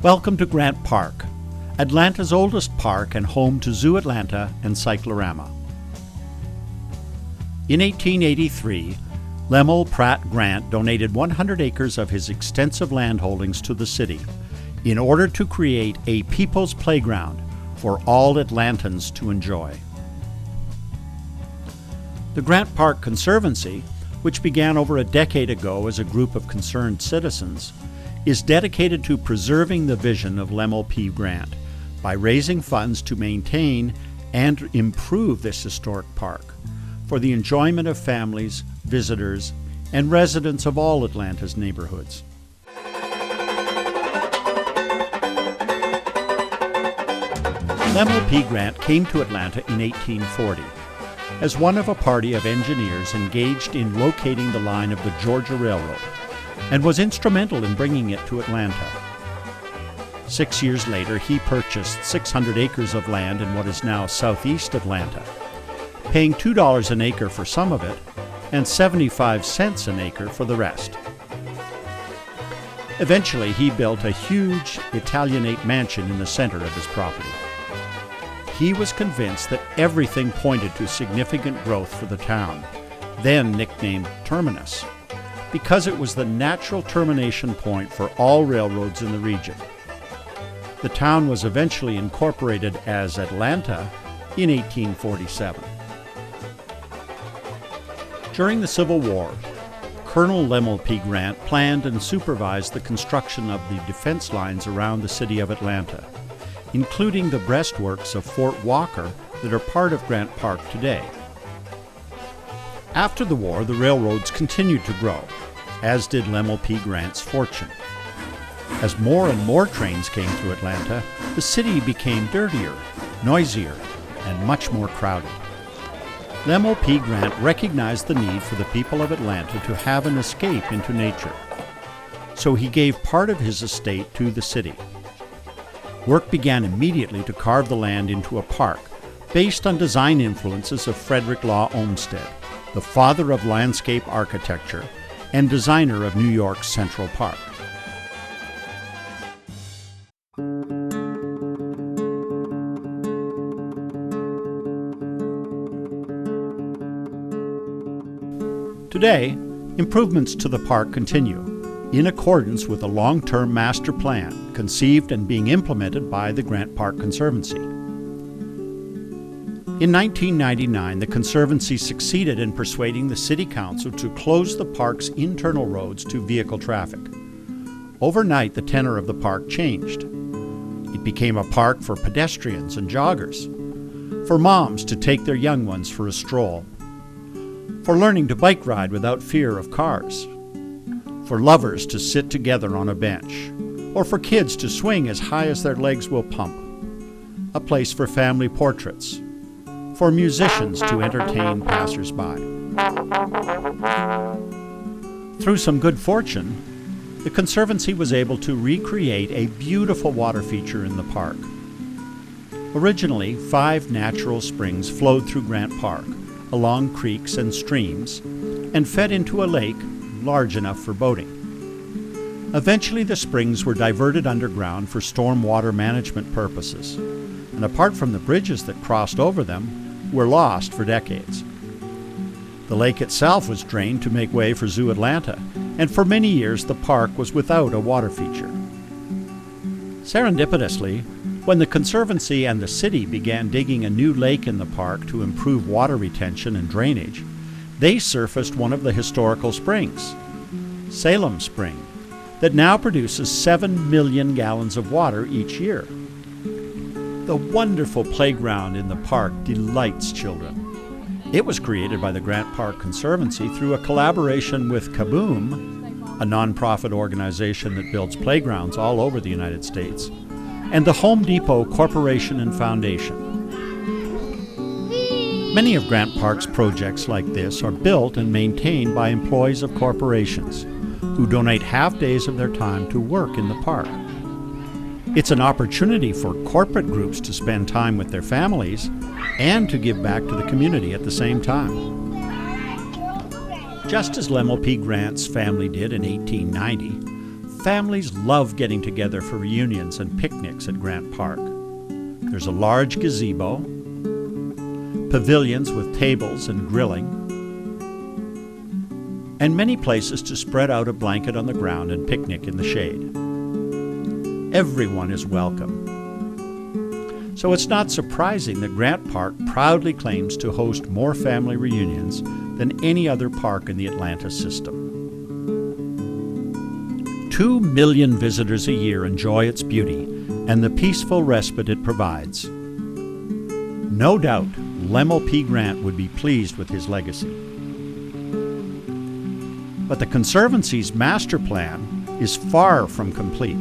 Welcome to Grant Park, Atlanta's oldest park and home to Zoo Atlanta and Cyclorama. In 1883, Lemuel Pratt Grant donated 100 acres of his extensive land holdings to the city in order to create a people's playground for all Atlantans to enjoy. The Grant Park Conservancy, which began over a decade ago as a group of concerned citizens, is dedicated to preserving the vision of Lemuel P. Grant by raising funds to maintain and improve this historic park for the enjoyment of families, visitors, and residents of all Atlanta's neighborhoods. Lemuel P. Grant came to Atlanta in 1840 as one of a party of engineers engaged in locating the line of the Georgia Railroad, and was instrumental in bringing it to Atlanta. 6 years later, he purchased 600 acres of land in what is now southeast Atlanta, paying $2 an acre for some of it and 75 cents an acre for the rest. Eventually, he built a huge Italianate mansion in the center of his property. He was convinced that everything pointed to significant growth for the town, then nicknamed Terminus, because it was the natural termination point for all railroads in the region. The town was eventually incorporated as Atlanta in 1847. During the Civil War, Colonel Lemuel P. Grant planned and supervised the construction of the defense lines around the city of Atlanta, including the breastworks of Fort Walker that are part of Grant Park today. After the war, the railroads continued to grow, as did Lemuel P. Grant's fortune. As more and more trains came through Atlanta, the city became dirtier, noisier, and much more crowded. Lemuel P. Grant recognized the need for the people of Atlanta to have an escape into nature, so he gave part of his estate to the city. Work began immediately to carve the land into a park based on design influences of Frederick Law Olmsted, the father of landscape architecture and designer of New York's Central Park. Today, improvements to the park continue, in accordance with a long-term master plan conceived and being implemented by the Grant Park Conservancy. In 1999, the Conservancy succeeded in persuading the City Council to close the park's internal roads to vehicle traffic. Overnight, the tenor of the park changed. It became a park for pedestrians and joggers, for moms to take their young ones for a stroll, for learning to bike ride without fear of cars, for lovers to sit together on a bench, or for kids to swing as high as their legs will pump, a place for family portraits, for musicians to entertain passers-by. Through some good fortune, the Conservancy was able to recreate a beautiful water feature in the park. Originally, 5 natural springs flowed through Grant Park, along creeks and streams, and fed into a lake large enough for boating. Eventually, the springs were diverted underground for storm water management purposes, and apart from the bridges that crossed over them, were lost for decades. The lake itself was drained to make way for Zoo Atlanta, and for many years the park was without a water feature. Serendipitously, when the Conservancy and the city began digging a new lake in the park to improve water retention and drainage, they surfaced one of the historical springs, Salem Spring, that now produces 7 million gallons of water each year. The wonderful playground in the park delights children. It was created by the Grant Park Conservancy through a collaboration with Kaboom, a nonprofit organization that builds playgrounds all over the United States, and the Home Depot Corporation and Foundation. Many of Grant Park's projects like this are built and maintained by employees of corporations who donate half-days of their time to work in the park. It's an opportunity for corporate groups to spend time with their families and to give back to the community at the same time. Just as Lemuel P. Grant's family did in 1890, Families love getting together for reunions and picnics at Grant Park. There's a large gazebo, pavilions with tables and grilling, and many places to spread out a blanket on the ground and picnic in the shade. Everyone is welcome. So it's not surprising that Grant Park proudly claims to host more family reunions than any other park in the Atlanta system. 2 million visitors a year enjoy its beauty and the peaceful respite it provides. No doubt, Lemuel P. Grant would be pleased with his legacy. But the Conservancy's master plan is far from complete.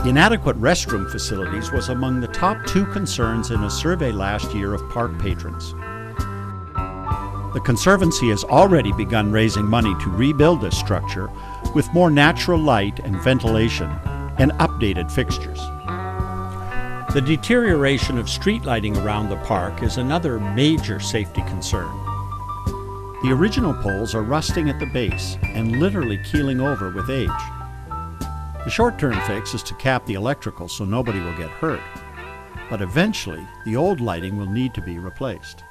Inadequate restroom facilities was among the top 2 concerns in a survey last year of park patrons. The Conservancy has already begun raising money to rebuild this structure with more natural light and ventilation and updated fixtures. The deterioration of street lighting around the park is another major safety concern. The original poles are rusting at the base and literally keeling over with age. The short-term fix is to cap the electrical so nobody will get hurt, but eventually the old lighting will need to be replaced.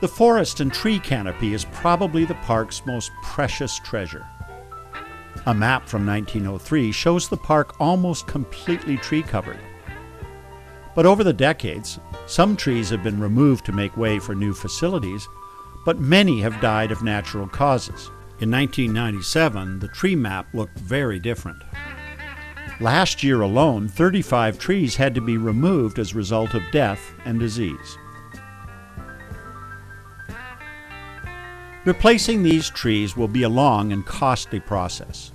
The forest and tree canopy is probably the park's most precious treasure. A map from 1903 shows the park almost completely tree-covered. But over the decades, some trees have been removed to make way for new facilities, but many have died of natural causes. In 1997, the tree map looked very different. Last year alone, 35 trees had to be removed as a result of death and disease. Replacing these trees will be a long and costly process.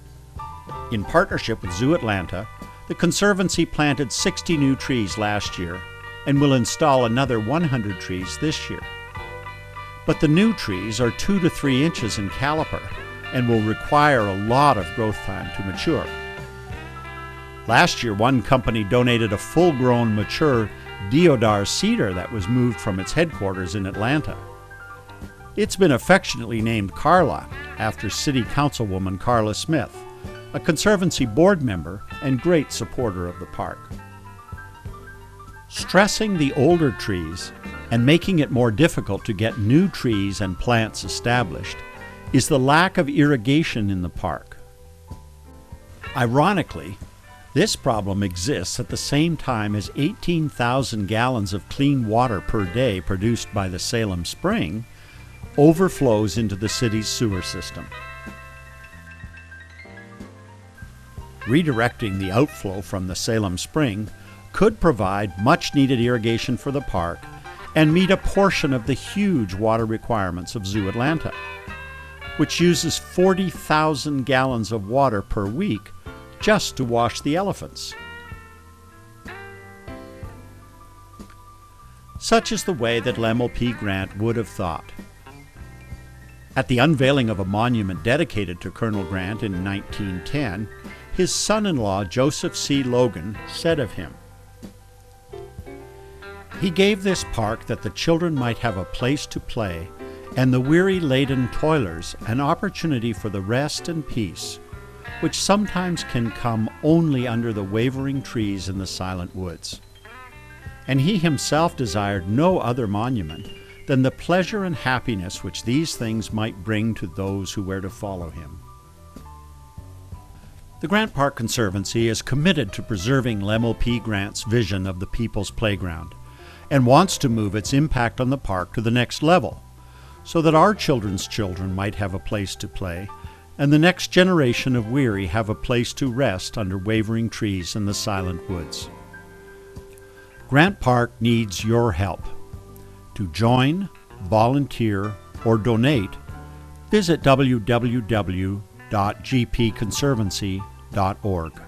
In partnership with Zoo Atlanta, the Conservancy planted 60 new trees last year and will install another 100 trees this year. But the new trees are 2 to 3 inches in caliper and will require a lot of growth time to mature. Last year, one company donated a full-grown, mature deodar cedar that was moved from its headquarters in Atlanta. It's been affectionately named Carla, after City Councilwoman Carla Smith, a Conservancy board member and great supporter of the park. Stressing the older trees and making it more difficult to get new trees and plants established is the lack of irrigation in the park. Ironically, this problem exists at the same time as 18,000 gallons of clean water per day produced by the Salem Spring overflows into the city's sewer system. Redirecting the outflow from the Salem Spring could provide much-needed irrigation for the park and meet a portion of the huge water requirements of Zoo Atlanta, which uses 40,000 gallons of water per week just to wash the elephants. Such is the way that Lemuel P. Grant would have thought. At the unveiling of a monument dedicated to Colonel Grant in 1910, his son-in-law Joseph C. Logan said of him, "He gave this park that the children might have a place to play, and the weary-laden toilers an opportunity for the rest and peace, which sometimes can come only under the wavering trees in the silent woods." And he himself desired no other monument than the pleasure and happiness which these things might bring to those who were to follow him. The Grant Park Conservancy is committed to preserving Lemuel P. Grant's vision of the people's playground and wants to move its impact on the park to the next level so that our children's children might have a place to play and the next generation of weary have a place to rest under wavering trees in the silent woods. Grant Park needs your help. To join, volunteer, or donate, visit www.gpconservancy.org.